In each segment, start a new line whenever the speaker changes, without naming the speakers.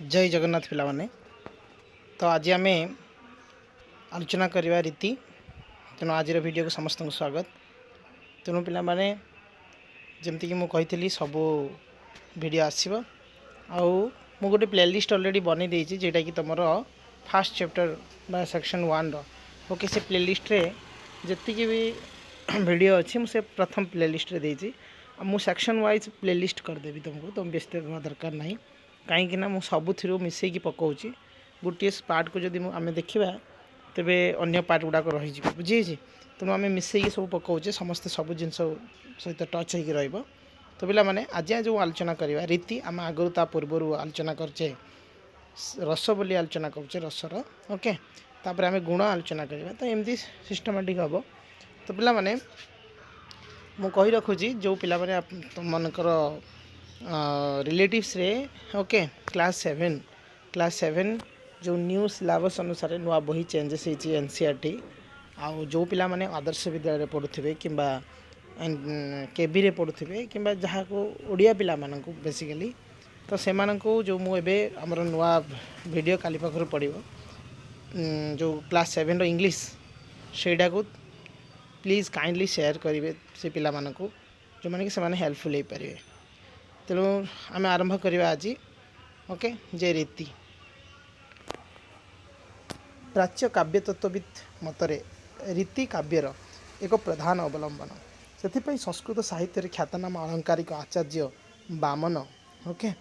जय जगन्नाथ पिला माने। तो आज आम आलोचना करवा रीति। तेणु आज वीडियो को समस्त को स्वागत। तेणु पिला माने जमती कि मुझे सबू वीडियो आसो मु गोटे प्लेलिस्ट ऑलरेडी बनी देछि जेटा कि तुम फास्ट चैप्टर बा सेक्शन 1 रो ओके से प्लेलिस्ट रे जति भी वीडियो अच्छी मुझे प्रथम प्लेलिस्ट रे देछि। मु सेक्शन वाइज प्लेलिस्ट करदेवी तुमको तुम व्यस्त होगा दरकार नहीं कहीं मु सबुथ मिसईकी पकाऊँगी गोटे पार्ट को जब आम देखा तेरे अन्य पार्ट गुड़ाक रही बुझे तेणु आम मिसईकी सब पकाऊे समस्ते सब जिन सहित टच हो रहा। तो पिला माने आज जो आलोचना करवा रीति आम आगु ता पूर्वर आलोचना करचे रस बोली आलोचना करचे रसर ओके तापर आम गुण आलोचना करवा तो एमती सिस्टमेटिक हम। तो पिला माने मु कही रखुची जो पिला माने मनकर रिलेटिव्स रे ओके क्लास 7 जो न्यू सिलेबस अनुसार नुआ बही चेंजेस होती एनसीईआरटी आउ जो पिला माने आदर्श विद्यालय पढ़ुथिबे किंबा केबी रे पढ़ुथिबे किंबा जहाँ को ओडिया पिला माननकु बेसिकली तो से माननकु जो मु एबे हमर नुआ वीडियो काली पाखर पड़िबो जो क्लास 7 रो इंग्लिश सेडा को प्लीज काइंडली शेयर करिवे से पिला माननकु जो माने कि से माने हेल्पफुल हो पारिबे। तेणु आम आरंभ करवा आज ओके जे रीति प्राच्य काव्य तत्वविद मतरे रीति काव्यर एक प्रधान अवलंबन से संस्कृत साहित्य ख्यातनाम अलंकारिक आचार्य बामन ओके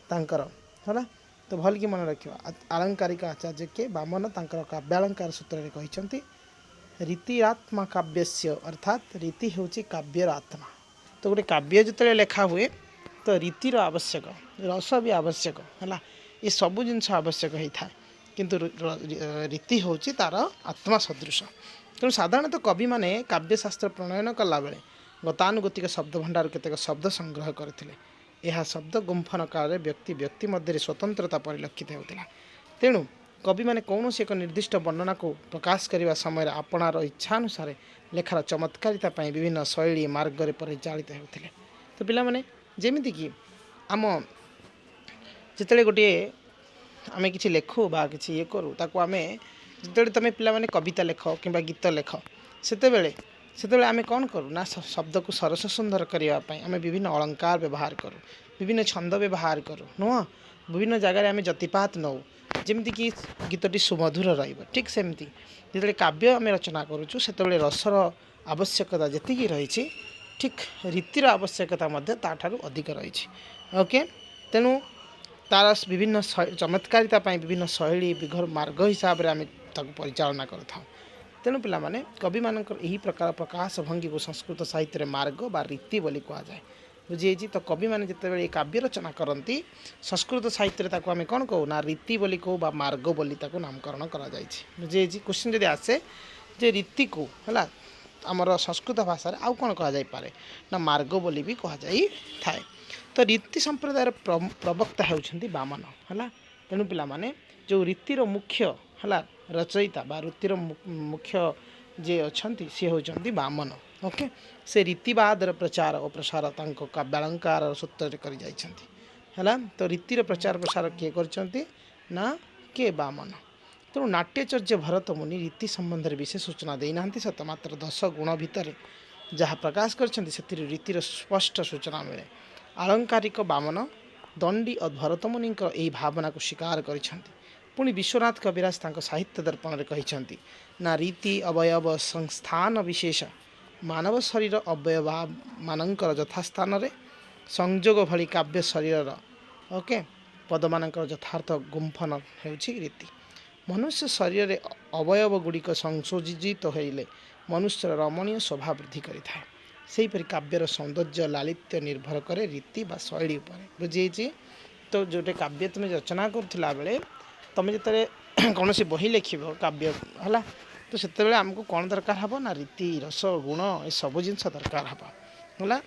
तांकर है तो भल कि मन रखा आलंकारिक आचार्य के बामन तांकर काव्यालंकार सूत्र कहते रीतिरात्मा काव्यस्य अर्थात रीति हूँ काव्यर आत्मा। तो गोटे काव्य जो लेखा हुए तो रीतिर आवश्यक रस भी आवश्यक है ये सबू जिनस आवश्यक होता है किंतु रीति हूँ तार आत्मा सदृश। तेणु साधारणतः कवि माने काव्यशास्त्र प्रणयन कला बेले गतानुगतिक शब्द भंडार केतेक शब्द संग्रह करथिले। यह शब्द गुंफन काल व्यक्ति व्यक्ति मध्य स्वतंत्रता परिलक्षित होता। तेणु कवि माने कौन एक निर्दिष्ट वर्णना को प्रकाश करने समय आपणार इच्छानुसार लेखार चमत्कारिता विभिन्न शैली मार्ग में परिचालित होते। तो पिला माने जेमिति कि आम जिते गोटे आम कि लेखु बा कि ये करूँ ताको आम जिते तुम पे कविता लेख कि गीत लेख से आम कौन करूँ ना शब्द को सरस सुंदर करने आम विभिन्न अलंकार व्यवहार करूँ विभिन्न छंद व्यवहार करूँ नुह विभिन्न जगार आम जतिपात नौ जमीक कि गीतटी सुमधुर ठीक सेमती जिते काव्य आम रचना करुचु से रसर आवश्यकता जी रही ठीक रीतिर आवश्यकता ताठारु अधिक रही ओके। तेणु तार विभिन्न चमत्कारिता विभिन्न शैली विघर मार्ग हिसाब से आम परिचालना करता। तेणु पिला माने कवि मानकर यही प्रकार प्रकाश भंगी को संस्कृत साहित्य मार्ग बा रीति बोली कहा जाए बुझे। तो कवि माने जिते ये काव्य रचना करती संस्कृत साहित्य ताको आम कौन कहू ना रीति बोली कहू बा मार्ग बोली ताको नामकरण करा जायछि बुझे। क्वेश्चन जदि आसे जे रीति को है आमर संस्कृत भाषा आउ कौन कह जाए ना मार्ग बोली भी कह जाई थाए। तो रीति संप्रदायर प्रवक्ता होउछंती बामन है। तेणु पिला माने जो रीतिर मुख्य है रचयिता बा रीतिर मुख्य जे अच्छी सी होउछंती बामन ओके। से रीतिवादर प्रचार और प्रसार तांको काव्यालंकार सूत्र कर जाइछंती है। तो रीतिर प्रचार प्रसार किए करछंती ना के बामन। तेणु नाट्याचार्य भरत मुनि रीति संबंध में विशेष सूचना देना सत मात्र 10 गुण भितर जहाँ प्रकाश कर रीतिर स्पष्ट सूचना मिले। आलंकारिक बामन दंडी और भरत मुनि यही भावना को स्वीकार करिसेंती। पुणी विश्वनाथ कविराज तांको साहित्य दर्पण में कहिसेंती ना रीति अवयव संस्थान विशेष मानव शरीर अवयव मानकर यथास्थान रे संजोग भली काव्य शरीर ओके पद मानकर यथार्थ गुंफन होउछि रीति। मनुष्य शरीर में अवयव गुड़िक संशोजित होइले मनुष्य रमणीय शोभा वृद्धि करिथाए। सेहीपरि काव्यर सौंदर्य लालित्य निर्भर करे रीति बा शैली उपर बुझे। तो जोटे काव्य तुम रचना करुला बेले तुम जो कौन बही लिख काव्य है तो से आमको कौन दरकार हम ना रीति रस गुण ये सब जिनस दरकार हम है।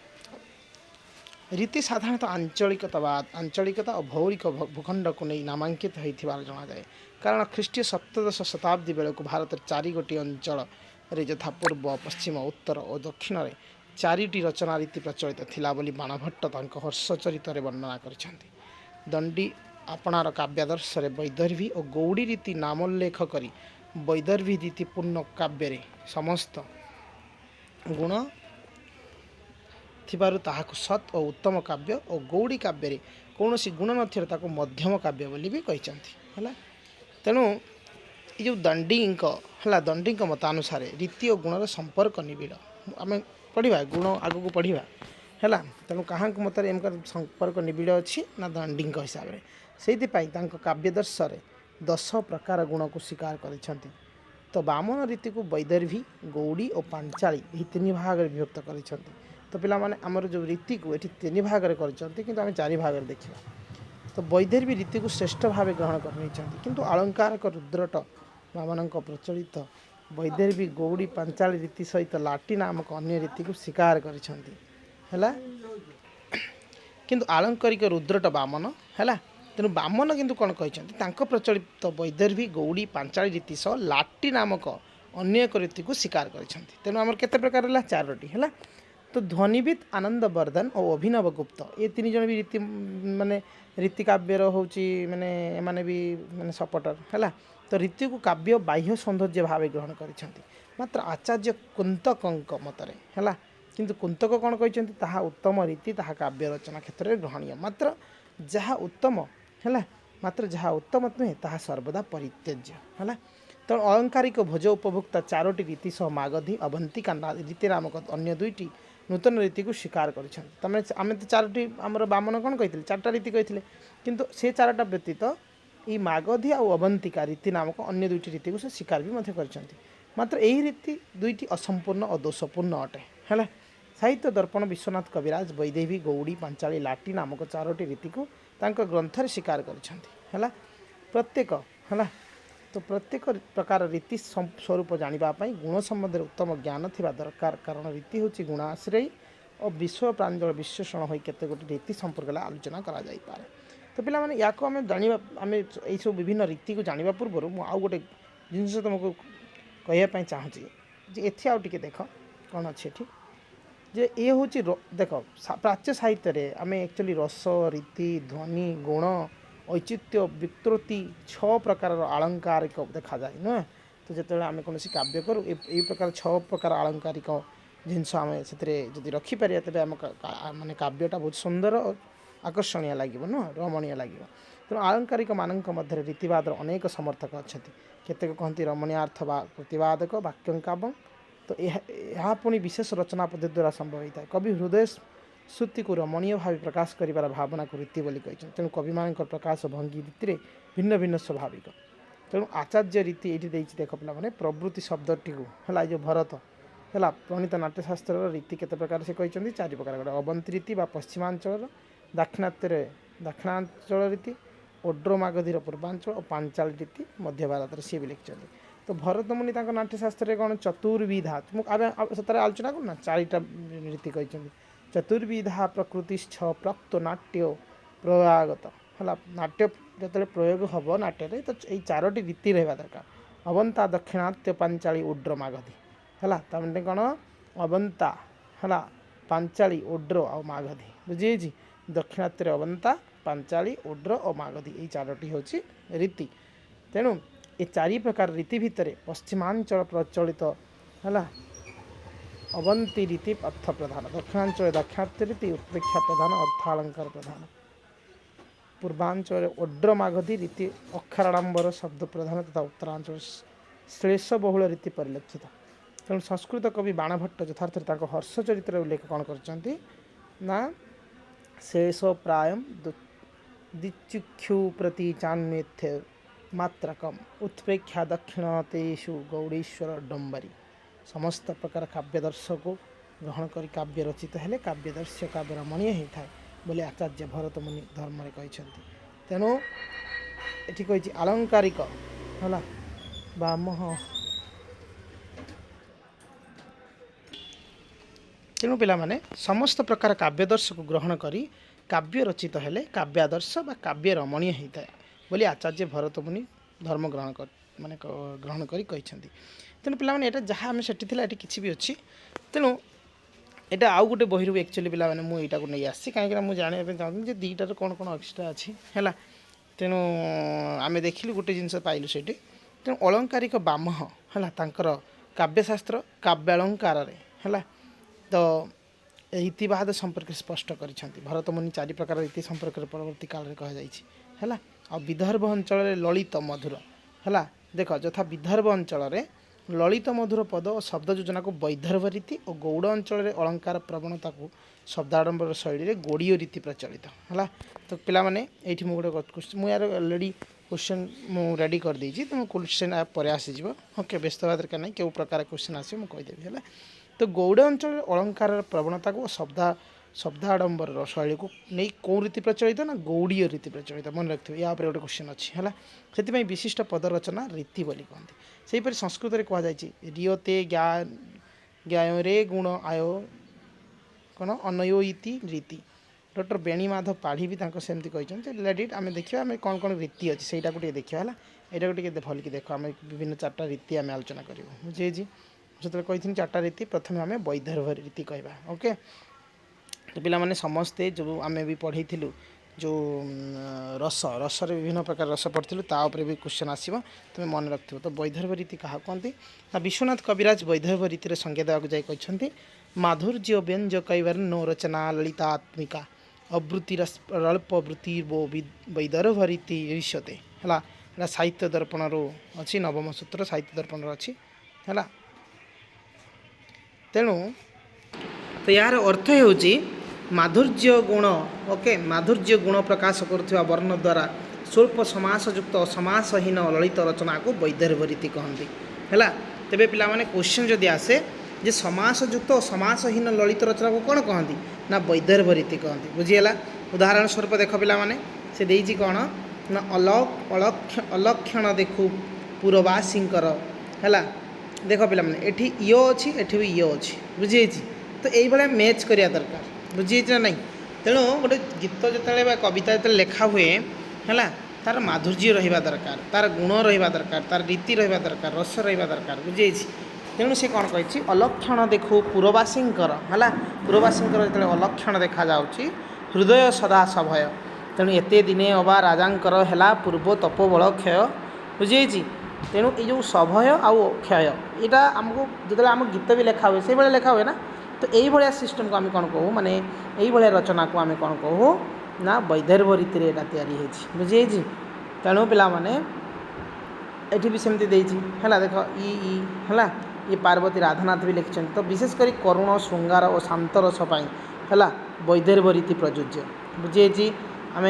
रीति साधारणतः आंचलिकता और भौगोलिक भूखंड को नहीं नामांकित होता जनाए। कारण ख्रीष्टीय सप्तदश शताब्दी बेलू भारत 4 गोटी अंचल यथा पूर्व पश्चिम उत्तर और दक्षिण में 4टी रचना रीति प्रचलित थिला बोली बाणभट्ट हर्षचरित वर्णना कर दंडी ଆପଣାର କାବ୍ୟାଦର୍ଶରେ ବୈଦର୍ଭୀ ଓ ଗୌଡ଼ୀ ରୀତି ନାମୋଲ୍ଲେଖ କରି ବୈଦର୍ଭୀ ରୀତିପୂର୍ଣ୍ଣ କାବ୍ୟରେ ସମସ୍ତ ଗୁଣ ଥିବାରୁ ତାହାକୁ ସତ୍ ଓ ଉତ୍ତମ କାବ୍ୟ ଓ ଗୌଡ଼ୀ କାବ୍ୟରେ କୌଣସି ଗୁଣ ନଥିବାରୁ ତାକୁ ମଧ୍ୟମ କାବ୍ୟ ବୋଲି ବି କହିଛନ୍ତି ହେଲା। ତେଣୁ ଏ ଯେଉଁ ଦଣ୍ଡୀଙ୍କ ହେଲା ଦଣ୍ଡୀଙ୍କ ମତାନୁସାରେ ରୀତି ଓ ଗୁଣର ସମ୍ପର୍କ ନିବିଡ଼ ଆମେ ପଢ଼ିବା ଗୁଣ ଆଗକୁ ପଢ଼ିବା ହେଲା। ତେଣୁ କାହାଙ୍କ ମତରେ ଏମକା ସମ୍ପର୍କ ନିବିଡ଼ ଅଛି ନା ଦଣ୍ଡୀଙ୍କ ହିସାବରେ। ସେଇଥିପାଇଁ ତାଙ୍କ କାବ୍ୟଦର୍ଶରେ 10 ପ୍ରକାର ଗୁଣକୁ ସ୍ୱୀକାର କରିଛନ୍ତି। ତ ବାମନ ରୀତିକୁ ବୈଦର୍ଭୀ ଗୌଡ଼ୀ ଓ ପାଞ୍ଚାଳୀ ଏହି 3 ଭାଗରେ ବିଭକ୍ତ କରିଛନ୍ତି। ତ ପିଲାମାନେ ଆମର ଯେଉଁ ରୀତିକୁ ଏଠି 3 ଭାଗରେ କରିଛନ୍ତି କିନ୍ତୁ ଆମେ 4 ଭାଗରେ ଦେଖିବା। ତ ବୈଦର୍ଭୀ ରୀତିକୁ ଶ୍ରେଷ୍ଠ ଭାବେ ଗ୍ରହଣ କରି ନେଇଛନ୍ତି କିନ୍ତୁ ଅଳଙ୍କାରକ ରୁଦ୍ରଟ ବାମନଙ୍କ ପ୍ରଚଳିତ ବୈଦର୍ଭୀ ଗୌଡ଼ୀ ପାଞ୍ଚାଳୀ ରୀତି ସହିତ ଲାଟି ନାମକ ଅନ୍ୟ ରୀତିକୁ ସ୍ୱୀକାର କରିଛନ୍ତି ହେଲା। କିନ୍ତୁ ଆଳଙ୍କରିକ ରୁଦ୍ରଟ ବାମନ ହେଲା। ତେଣୁ ବାମନ କିନ୍ତୁ କ'ଣ କହିଛନ୍ତି ତାଙ୍କ ପ୍ରଚଳିତ ବୈଦର୍ଭୀ ଗୌଡ଼ୀ ପାଞ୍ଚାଳୀ ରୀତି ସହ ଲାଟି ନାମକ ଅନ୍ୟ ଏକ ରୀତିକୁ ସ୍ୱୀକାର କରିଛନ୍ତି। ତେଣୁ ଆମର କେତେ ପ୍ରକାର ହେଲା 4ଟି ହେଲା। ତ ଧ୍ୱନିବିତ୍ ଆନନ୍ଦ ବର୍ଦ୍ଧନ ଓ ଅଭିନବ ଗୁପ୍ତ ଏ 3 ଜଣ ବି ରୀତି ମାନେ ରୀତି କାବ୍ୟର ହେଉଛି ମାନେ ଏମାନେ ବି ମାନେ ସପୋର୍ଟର ହେଲା। ତ ରୀତିକୁ କାବ୍ୟ ବାହ୍ୟ ସୌନ୍ଦର୍ଯ୍ୟ ଭାବେ ଗ୍ରହଣ କରିଛନ୍ତି ମାତ୍ର ଆଚାର୍ଯ୍ୟ କୁନ୍ତକଙ୍କ ମତରେ ହେଲା। କିନ୍ତୁ କୁନ୍ତକ କ'ଣ କହିଛନ୍ତି ତାହା ଉତ୍ତମ ରୀତି ତାହା କାବ୍ୟ ରଚନା କ୍ଷେତ୍ରରେ ଗ୍ରହଣୀୟ ମାତ୍ର ଯାହା ଉତ୍ତମ ହେଲା ମାତ୍ର ଯାହା ଉତ୍ତମ ନୁହେଁ ତାହା ସର୍ବଦା ପରିତ୍ୟଜ୍ୟ ହେଲା। ତେଣୁ ଅଳଙ୍କାରିକ ଭୋଜ ଉପଭୋକ୍ତା 4ଟି ରୀତି ସହ ମାଗଧୀ ଅବନ୍ତିକା ରୀତି ନାମକ ଅନ୍ୟ 2ଟି ନୂତନ ରୀତିକୁ ସ୍ୱୀକାର କରିଛନ୍ତି। ତାମାନେ ଆମେ ତ 4ଟି ଆମର ବାମନ କ'ଣ କହିଥିଲେ 4ଟା ରୀତି କହିଥିଲେ କିନ୍ତୁ ସେ 4ଟା ବ୍ୟତୀତ এই ମାଗଧୀ ଆଉ ଅବନ୍ତିକା ରୀତି ନାମକ ଅନ୍ୟ 2ଟି ରୀତିକୁ ସେ ସ୍ୱୀକାର ବି ମଧ୍ୟ କରିଛନ୍ତି ମାତ୍ର ଏହି ରୀତି 2ଟି ଅସମ୍ପୂର୍ଣ୍ଣ ଓ ଦୋଷପୂର୍ଣ୍ଣ ଅଟେ ହେଲା। ସାହିତ୍ୟ ଦର୍ପଣ ବିଶ୍ୱନାଥ କବିରାଜ ବୈଦେହୀ ଗୌଡ଼ୀ ପାଞ୍ଚାଳୀ ଲାଟି ନାମକ 4ଟି ରୀତିକୁ ତାଙ୍କ ଗ୍ରନ୍ଥରେ ସ୍ୱୀକାର କରିଛନ୍ତି ହେଲା। ପ୍ରତ୍ୟେକ ହେଲା ତ ପ୍ରତ୍ୟେକ ପ୍ରକାର ରୀତି ସ୍ୱରୂପ ଜାଣିବା ପାଇଁ ଗୁଣ ସମ୍ବନ୍ଧରେ ଉତ୍ତମ ଜ୍ଞାନ ଥିବା ଦରକାର କାରଣ ରୀତି ହେଉଛି ଗୁଣାଶ୍ରୟୀ ଓ ବିଶ୍ୱ ପ୍ରାଞ୍ଜଳ ବିଶ୍ଳେଷଣ ହୋଇ କେତେ ଗୋଟି ରୀତି ସମ୍ପର୍କରେ ଆଲୋଚନା କରାଯାଇପାରେ। ତ ପିଲାମାନେ ୟାକୁ ଆମେ ଜାଣିବା ଆମେ ଏଇସବୁ ବିଭିନ୍ନ ରୀତିକୁ ଜାଣିବା ପୂର୍ବରୁ ମୁଁ ଆଉ ଗୋଟେ ଜିନିଷ ତୁମକୁ କହିବା ପାଇଁ ଚାହୁଁଛି ଯେ ଏଠି ଆଉ ଟିକେ ଦେଖ କ'ଣ ଅଛି ଏଠି ଯେ ଏ ହେଉଛି ଦେଖ ପ୍ରାଚ୍ୟ ସାହିତ୍ୟରେ ଆମେ ଆକ୍ଚୁଆଲି ରସ ରୀତି ଧ୍ୱନି ଗୁଣ ଐଚିତ୍ୟ ବିକୃତି 6 ପ୍ରକାରର ଆଳଙ୍କାରିକ ଦେଖାଯାଏ ନୁହେଁ। ତ ଯେତେବେଳେ ଆମେ କୌଣସି କାବ୍ୟ କରୁ ଏଇ ପ୍ରକାର 6 ପ୍ରକାର ଆଳଙ୍କାରିକ ଜିନିଷ ଆମେ ସେଥିରେ ଯଦି ରଖିପାରିବା ତେବେ ଆମ ମାନେ କାବ୍ୟଟା ବହୁତ ସୁନ୍ଦର ଆକର୍ଷଣୀୟ ଲାଗିବ ନୁହଁ ରମଣୀୟ ଲାଗିବ। ତେଣୁ ଆଳଙ୍କାରିକମାନଙ୍କ ମଧ୍ୟରେ ରୀତିବାଦର ଅନେକ ସମର୍ଥକ ଅଛନ୍ତି। କେତେକ କହନ୍ତି ରମଣୀୟାର୍ଥ ବା ପ୍ରତିବାଦକ ବାକ୍ୟଙ୍କାବଂ। ତ ଏହା ପୁଣି ବିଶେଷ ରଚନା ପଦ୍ଧତି ଦ୍ୱାରା ସମ୍ଭବ ହୋଇଥାଏ। କବି ହୃଦୟ ଶ୍ରୁତିକୁ ରମଣୀୟ ଭାବେ ପ୍ରକାଶ କରିବାର ଭାବନାକୁ ରୀତି ବୋଲି କହିଛନ୍ତି। ତେଣୁ କବିମାନଙ୍କର ପ୍ରକାଶ ଭଙ୍ଗୀ ରୀତିରେ ଭିନ୍ନ ଭିନ୍ନ ସ୍ୱାଭାବିକ। ତେଣୁ ଆଚାର୍ଯ୍ୟ ରୀତି ଏଇଠି ଦେଇଛି ଦେଖ ପିଲାମାନେ ପ୍ରବୃତ୍ତି ଶବ୍ଦଟିକୁ ହେଲା ଏ ଯେଉଁ ଭରତ ହେଲା ପ୍ରଣୀତ ନାଟ୍ୟଶାସ୍ତ୍ରର ରୀତି କେତେ ପ୍ରକାର ସେ କହିଛନ୍ତି 4 ପ୍ରକାର। ଗୋଟେ ଅବନ୍ତୀ ରୀତି ବା ପଶ୍ଚିମାଞ୍ଚଳର ଦାକ୍ଷିଣାଞ୍ଚଳ ରୀତି ଓଡ୍ର ମାଗଧୀର ପୂର୍ବାଞ୍ଚଳ ଓ ପାଞ୍ଚାଳୀ ରୀତି ମଧ୍ୟ ଭାରତରେ ସିଏ ବି ଲେଖିଛନ୍ତି। ତ ଭରତମୁନି ତାଙ୍କ ନାଟ୍ୟଶାସ୍ତ୍ରରେ କ'ଣ ଚତୁର୍ବିଧା ମୁଁ ସେଥିରେ ଆଲୋଚନା କରୁନା 4ଟା ରୀତି କହିଛନ୍ତି। ଚତୁର୍ବିଧା ପ୍ରକୃତିଶ୍ଚ ପ୍ରାପ୍ତ ନାଟ୍ୟ ପ୍ରୟାଗତ ହେଲା। ନାଟ୍ୟ ଯେତେବେଳେ ପ୍ରୟୋଗ ହେବ ନାଟ୍ୟରେ ତ ଏଇ 4ଟି ରୀତି ରହିବା ଦରକାର। ଅବନ୍ତା ଦକ୍ଷିଣାତ୍ୟ ପାଞ୍ଚାଳୀ ଓଡ୍ର ମାଗଧୀ ହେଲା। ତାମାନେ କ'ଣ ଅବନ୍ତା ହେଲା ପାଞ୍ଚାଳୀ ଓଡ୍ର ଆଉ ମାଗଧୀ ବୁଝିଯାଇଛି। ଦକ୍ଷିଣାତ୍ୟରେ ଅବନ୍ତା ପାଞ୍ଚାଳୀ ଓଡ୍ର ଓ ମାଗଧୀ ଏଇ 4ଟି ହେଉଛି ରୀତି। ତେଣୁ ଏ 4 ପ୍ରକାର ରୀତି ଭିତରେ ପଶ୍ଚିମାଞ୍ଚଳ ପ୍ରଚଳିତ ହେଲା ଅବନ୍ତୀ ରୀତି ଅର୍ଥ ପ୍ରଧାନ ଦକ୍ଷିଣାଞ୍ଚଳରେ ଦାକ୍ଷିଣାତ୍ୟ ରୀତି ଉତ୍ପ୍ରେକ୍ଷା ପ୍ରଧାନ ଅର୍ଥାଳଙ୍କାର ପ୍ରଧାନ ପୂର୍ବାଞ୍ଚଳରେ ଓଡ୍ର ମାଗଧୀ ରୀତି ଅକ୍ଷରାଡ଼ମ୍ବର ଶବ୍ଦ ପ୍ରଧାନ ତଥା ଉତ୍ତରାଞ୍ଚଳରେ ଶ୍ଳେଷ ବହୁଳ ରୀତି ପରିଲକ୍ଷିତ। ତେଣୁ ସଂସ୍କୃତ କବି ବାଣଭଟ୍ଟ ଯଥାର୍ଥରେ ତାଙ୍କ ହର୍ଷ ଚରିତ୍ରରେ ଉଲ୍ଲେଖ କ'ଣ କରିଛନ୍ତି ନା ଶେଷ ପ୍ରାୟମ ଦିଚକ୍ଷୁ ପ୍ରତି ଚାନ୍ମେଥ୍ୟ ମାତ୍ରକମ୍ ଉତ୍ପ୍ରେକ୍ଷା ଦକ୍ଷିଣତେଷୁ ଗୌଡ଼େଶ୍ୱର ଡମ୍ବରୀ। ସମସ୍ତ ପ୍ରକାର କାବ୍ୟଦର୍ଶକୁ ଗ୍ରହଣ କରି କାବ୍ୟ ରଚିତ ହେଲେ କାବ୍ୟଦର୍ଶ କାବ୍ୟ ରମଣୀୟ ହୋଇଥାଏ ବୋଲି ଆଚାର୍ଯ୍ୟ ଭରତମୁନି ଧର୍ମରେ କହିଛନ୍ତି। ତେଣୁ ଏଠି କହିଛି ଆଳଙ୍କାରିକ ହେଲା ତେଣୁ ପିଲାମାନେ ସମସ୍ତ ପ୍ରକାର କାବ୍ୟଦର୍ଶକୁ ଗ୍ରହଣ କରି କାବ୍ୟ ରଚିତ ହେଲେ କାବ୍ୟାଦର୍ଶ ବା କାବ୍ୟ ରମଣୀୟ ହୋଇଥାଏ ବୋଲି ଆଚାର୍ଯ୍ୟ ଭରତମୁନି ଧର୍ମ ଗ୍ରହଣ କରି କହିଛନ୍ତି। ତେଣୁ ପିଲାମାନେ ଏଇଟା ଯାହା ଆମେ ସେଠି ଥିଲା ଏଠି କିଛି ବି ଅଛି। ତେଣୁ ଏଇଟା ଆଉ ଗୋଟେ ବହିରୁ ଆକ୍ଚୁଆଲି ପିଲାମାନେ ମୁଁ ଏଇଟାକୁ ନେଇ ଆସିଛି କାହିଁକିନା ମୁଁ ଜାଣିବା ପାଇଁ ଚାହୁଁଥିଲି ଯେ 2ଟାରେ କ'ଣ କ'ଣ ଏକ୍ସଟ୍ରା ଅଛି ହେଲା। तेणु आम देखिलु गोटे जिनस पाइलु से तेणु अलंकारिक बाम है काव्यशास्त्र काव्यालंकार है तो रीतिवाद संपर्क स्पष्ट कर भरत मुनि चारि प्रकार रीति संपर्क परवर्ती काल में कहुई आ विदर्भ अंचल ललित मधुर है देख यथा विदर्भ अंचल ललित मधुर पद और शब्द योजना को वैदर्भ रीति और गौड़ अंचल अलंकार प्रवणता को शब्दाडंबर शैली गोड़ीय रीति प्रचलित है तो पिला माने एठी मु गोटे मुझे यार अलरेडी क्वेश्चन मु रेडी कर देछि तो क्वेश्चन पर आसीज ओके व्यस्त हवा दरकार नहीं क्यों प्रकार क्वेश्चन आस कहीदेवी है तो गौड़ अंचल अलंकार प्रवणता को शब्दाडंबर शैली को नहीं कौ रीति प्रचलित ना गौड़ीय रीति प्रचलित मन रखिए या गोटे क्वेश्चन अच्छी है से विशिष्ट पद रचना रीति बोली कहते सेहीपरि संस्कृत में कहुई रियते ज्ञायरे गुण आय कौन अनयो इति रीति डॉक्टर बेणीमाधव पाढ़ी भी सेमती कहते लेट आम देखा आम कौन कौन रीति अच्छी से देखा है यहाँ को भल कि देख आम विभिन्न चार्टा रीति आम आलोचना करूँ बुझे से कही चार्टा रीति प्रथम आम वैदर्भ रीति कहवा ओके तो पिला माने समस्ते जो आम भी पढ़ी जो रस रसर विभिन्न प्रकार रस पढ़ी ताऊपर भी क्वेश्चन आसो तुम मन रख तो वैदर्भ रीति क्या कहते ना विश्वनाथ कविराज वैदर्भ रीतिर संज्ञा देवाक जाए कहते माधुर्य व्यंज कैवर्णो रचना ललितात्मिका अवृत्तिरल्पवृत्ति वो वैदर्भ रीति ईष्यते है साहित्य दर्पण अच्छी नवम सूत्र साहित्य दर्पण अच्छी है तेणु तो यार अर्थ होची माधुर्य गुण ओके माधुर्य गुण प्रकाश करुवा वर्ण द्वारा स्वल्प समासयुक्त समासहीन ललित रचना को वैदर्भ रीति कहती है तेरे पिला माने क्वेश्चन जदि आसे जे समासयुक्त समासहीन ललित रचना को कौन कहती ना वैदर्भ रीति कहती बुझीगला उदाहरण स्वरूप देख पिला माने से देइछि कौन ना अलक्षण देखु पुरवासींकर है देख पिला माने एठी इयो अछि एठी भी इयो अछि बुझी तो यही मैच करिया दरकार बुझी ना नहीं तेणु गोटे गीत जो कविता जो लेखा हुए है तार माधुर्य रहा दरकार तार गुण रहा दरकार तार रीति रहा दरकार रस रहा दरकार बुझे तेणु से कौन कही अलक्षण देखु पुरवासींकर है पुरवासींकर जो अलक्षण देखा जाऊँगी हृदय सदा सभय तेणु एते दिने अबा राजांकर है पूर्व तपोबल क्षय बुझे तेणु ये जो सभय आउ क्षय यहाँ आमको जो आम गीत भी लेखा हुए से भाई लेखा हुए ना तो यही भाया सिस्टम को आम कौन कहूँ माने यही भाया रचना को आम कौन कहूँ ना वैदर्भ रीति या बुझे तेणु पिला माने एठी भी सेमती है देख ई है ये पार्वती राधानाथ भी लिखिं तो विशेषकर करुण श्रृंगार और शांत रस है वैदर्भ रीति प्रযোज्य बुझे आम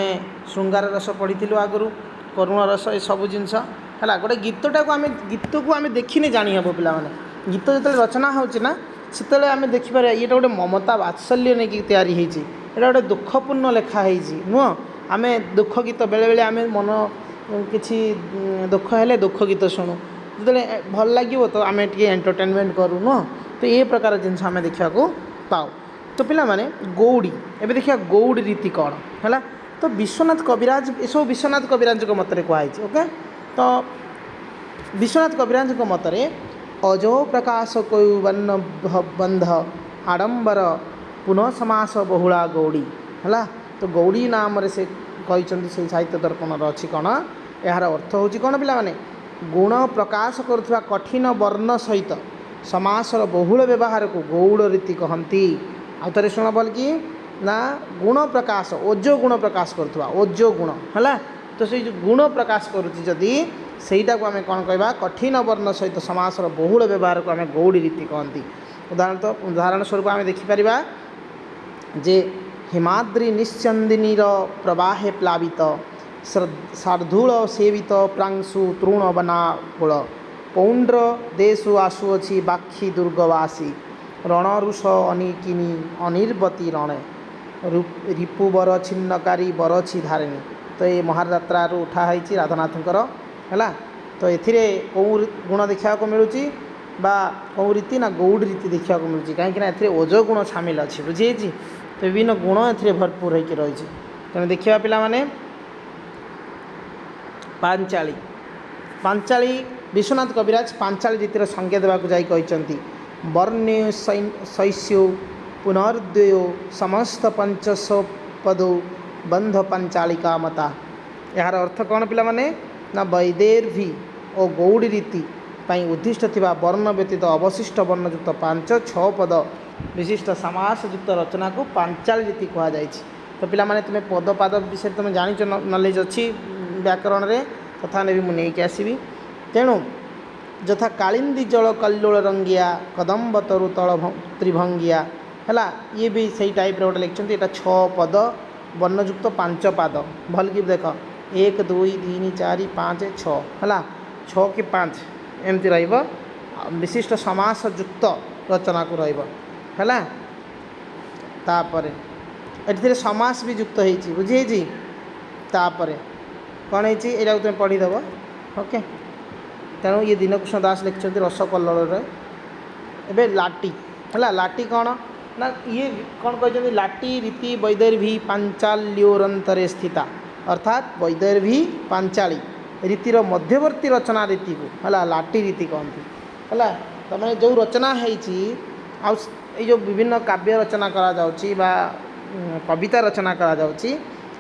श्रृंगार रस पढ़ी आगु करुण रस ये सब जिनस है गोटे गीतटा को आम गीत को आम देखने जानी हे पिला माने गीत जो रचना होना से आम देखिपर ये गोटे ममता वात्सल्य नहीं कि तैयारी होती गोटे दुखपूर्ण लेखाई नुह आम दुख गीत बेले बेले आम मन किसी दुख है दुख गीत शुणु जो भल लगे तो आम टे एंटरटेनमेंट करूँ नुह तो ये प्रकार जिनस आम देखा पाओ तो पिला माने गौड़ी एवं देखिए गौड़ी रीति कौन है तो विश्वनाथ कविराज ये सब विश्वनाथ कविराज मतरे कहुई ओके तो विश्वनाथ कविराज मतरे अजो प्रकाश कौवर्ण बंध आडंबर पुनः समास बहुला गौड़ी है तो गौड़ी नाम से कहते से साहित्य दर्पण अच्छी कौन यार अर्थ हूँ कौन पिला माने गुण प्रकाश करुवा कठिन वर्ण सहित समासर बहुल व्यवहार को गौड़ रीति कहती आउ थे शुण भल कि ना गुण प्रकाश ओजो गुण प्रकाश करुवा ओजो गुण है तो से जो गुण प्रकाश करुच्ची जदि सहीटा को आम कौन कहवा कठिन वर्ण सहित समासर बहुल व्यवहार को आम गौड़ी रीति कहती उदाहरण स्वरूप आम देखिपर जे हिमाद्री निश्चंदिनीर प्रवाहे प्लावित शार्दूल सेवित प्रांशु तृण बनाकुल पौंड्र देशु आसुअछि बाक्षी दुर्गवासी रणरुष अनिकिनी अनिर्वती रणे रिपु बर छिन्नकारी बरछि धारिणी तो ये महारात्रा उठाई राधानाथंकर है तो ये कौ गुण देखा मिलूँ बा कौ रीति ना गौड़ रीति देखा मिलूँ कहीं ओज गुण सामिल अच्छी बुझे तो विभिन्न गुण ए भरपूर होकर रही तेणु देखा पिला माने पांचाली पांचाली विश्वनाथ कविराज पांचाली रीतिर संज्ञा देवाक जाई कहते वर्ण्य शैस्यो पुनर्द्वयो समस्त पंचश पदो बंध पांचालिका मता यार अर्थ कौन पिलामाने ना वैदेर्भी और गौड़ी रीति पाई उद्दिष्ट थिबा वर्ण व्यतीत अवशिष्ट वर्णयुक्त 5-6 पद विशिष्ट समासयुक्त रचना को पांचाली रीति कहुई। तो पिलामाने तुम्हें पद पाद विषय तुम जान नॉलेज अच्छी व्याकरण रे तथा ने भी मुझे आसबि। तेणु यथा कालिंदी जल कल्लोल रंगिया कदम्ब तरु तल त्रिभंगिया है ये भी सही टाइप रे गोटे लिखते यहाँ 6 पद वर्णयुक्त 5 पाद भल कि देख 1 2 3 4 5 6 है 6 कि 5 एमती विशिष्ट समासयुक्त रचना को रहा ये समास भी युक्त हो बुझी तापर कौन है तुम पढ़ीदेव ओके। तेणु ये दीनकृष्ण दास लिखते रसकल्लोल एवं लाटी है लाटी कौन ना ये कौन कहते लाटी रीति वैदर्भी पांचाल्योरंतरे स्थिता अर्थात वैदर्भी पांचाली रीतिर मध्यवर्ती रचना रीति को है लाटी रीति कहती है। तो मैंने जो रचना है जो विभिन्न काव्य रचना करा जाउची बा कविता रचना करा जाउची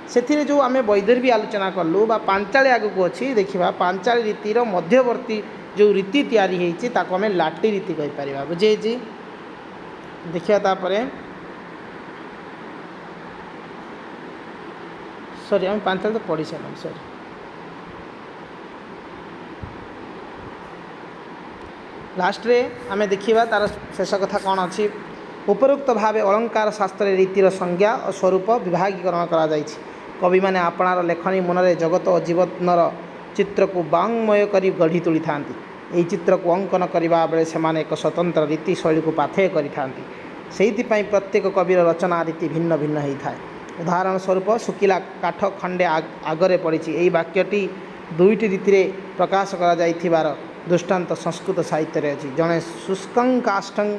से जो आम वैदर्भी आलोचना कलु बा पांचाली आग को अच्छी देखा पांचाली रीतिर मध्यवर्ती जो रीति तैयारी होती आम लाटी रीति कहीपर बुझे देखिए तापर सॉरी आम पांचाली तो पढ़ी सारे सॉरी लास्ट रे आम देखा तार शेष कथा कौन अच्छी उपरोक्त भाव अलंकार शास्त्र रीतिर संज्ञा और स्वरूप विभागीकरण करा जाइछि। कवि माने आपणार लेखनी मनरे जगत और जीवनर चित्र को वांगमय करी गढ़ी तोली थांती। यही चित्र को अंकन करने बेले से एक स्वतंत्र रीति शैली को पाथेय करिथांती। सेहिथिपाई प्रत्येक कविर रचना रीति भिन्न भिन्न होता है। उदाहरण स्वरूप शुकिला काठ खंडे आगरे पड़ी यही वाक्यटी 2टी रीति प्रकाश करा जाइथिबार दृष्टांत संस्कृत साहित्य अच्छी। जड़े शुष्कं काष्ठं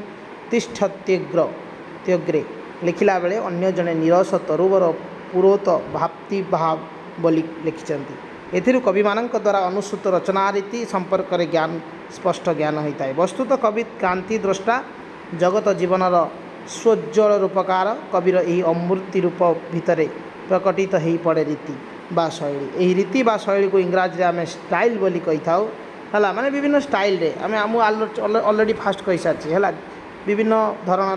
तिष्ठत्यग्रे लिखिला बेले अन्य जड़े नीरस तरुवर पुरोत भाप्ति भाव बोली लिखिं। एथिरु कवि मानक द्वारा अनुसूत रचना रीति संपर्क में ज्ञान स्पष्ट ज्ञान होता है। वस्तुतः कवि क्रांति द्रष्टा जगत जीवनर स्वोज्वल रूपकार कविर यही अमूर्ति रूप भितर प्रकटित हो पड़े रीति बा शैली। यही रीति बा शैली को इंग्राजी आम स्टाइल बोली कही था है माने विभिन्न स्टाइल रे आम ऑलरेडी फास्ट कही सारी है विभिन्न धरण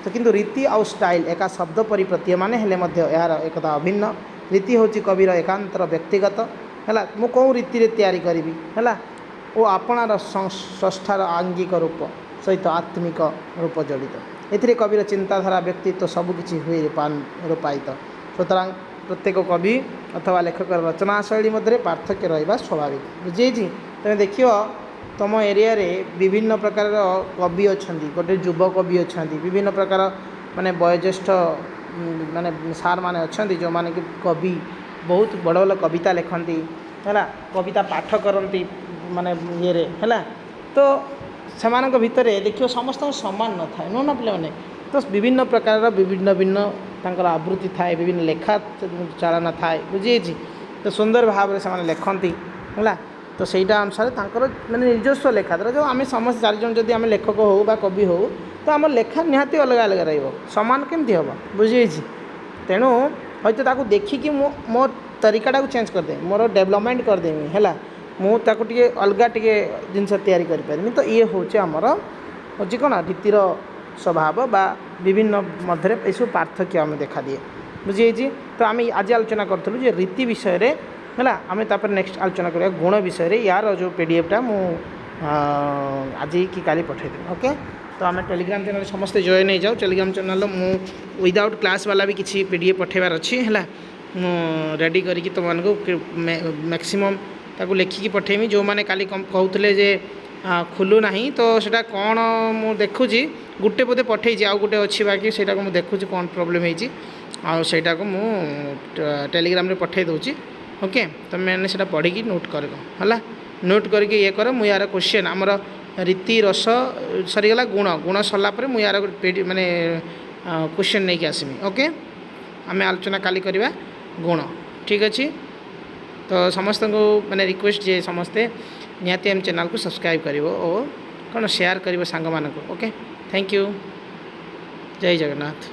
तो किंतु रीति आउ स्टाइल एका शब्द परि प्रतीयमान हेले यार एकता अभिन्न। रीति हूँ कविर एकांतर व्यक्तिगत है मु कौ रीति तैयारी करी है और आपणार स्रष्टार आंगिक रूप सहित आत्मिक रूप जड़ित एथिरे कविर चिंताधारा व्यक्तित्व सबकिछि हुए रूपायित। सुतरां प्रत्येक कवि अथवा लेखक रचना शैली मध्य पार्थक्य रहा स्वाभाविक बुझे। तुम देखियो तुम एरिया रे विभिन्न प्रकार कवि अच्छा गोटे युव कवि अच्छा विभिन्न प्रकार माने वयोज्येष्ठ माने सार माने अच्छा जो माने कि कवि बहुत बड़ बड़ कविता लिखती है कविता पाठ करती माने ये है तो सेमानक भितर देखियो समस्त समान न था नुह ना पे तो विभिन्न प्रकार विभिन्न भिन्न तांकर आवृत्ति थाए विभिन्न लेखा चालना थाए बुझे तो सुंदर भाव से लिखती है तो सहीटा अनुसार तांकर माने निजस्व लेखा धर जो आम समस्त 4 जन जदि आम लेखक हो बा कवि हो तो आम लेखा निहाती अलग अलग रमान केमती हम बुझे। तेणु हयतो ताकू देखिकी मो तरीकाटा को चेंज करदे मोर डेवलपमेंट करदेमी है मुझे टे अलग टे जिनस तैयारी करें तो ये हूँ आमर हूँ कौन रीतिर स्वभाव बा विभिन्न मध्य यू पार्थक्य आम देखा दिए बुझे। तो आम आज आलोचना करूँ रीति विषय रे है आम नेक्स्ट आलोचना करिया गुण विषय यार जो पीडीएफटा मु आज कि काली पठेदेवी ओके। तो आम टेलीग्राम चैनल समस्ते जॉइन हो जाओ टेलीग्राम चैनल मु विदाउट क्लास वाला भी किसी पीडीएफ पठेबार अच्छी है रेडी करके तुमको मैक्सिमम ताकू लिखिकी पठेमी जो मैंने काली कहते जे खुलू ना तो सेटा कौन मु देखुची गोटे बोधे पठे आउ गोटे अच्छी बाकी से देखुची कौन प्रोब्लेम होती आईटा को मु टेलीग्राम रे पठे दूची ओके। तो मैंने से पढ़ी नोट कर नोट करके ये कर मु यार क्वेश्चन आमर रीति रस सरीगला गुण गुण सरलापर मु यार माने क्वेश्चन नहीं आसमी ओके। आम आलोचना काली करवा गुण ठीक अच्छे। तो समस्त को मैंने रिक्वेस्ट जे समस्ते निहाती एम चैनल को सब्सक्राइब करिवो और कौन शेयर करिवो सांग मानक ओके। थैंक यू जय जगन्नाथ।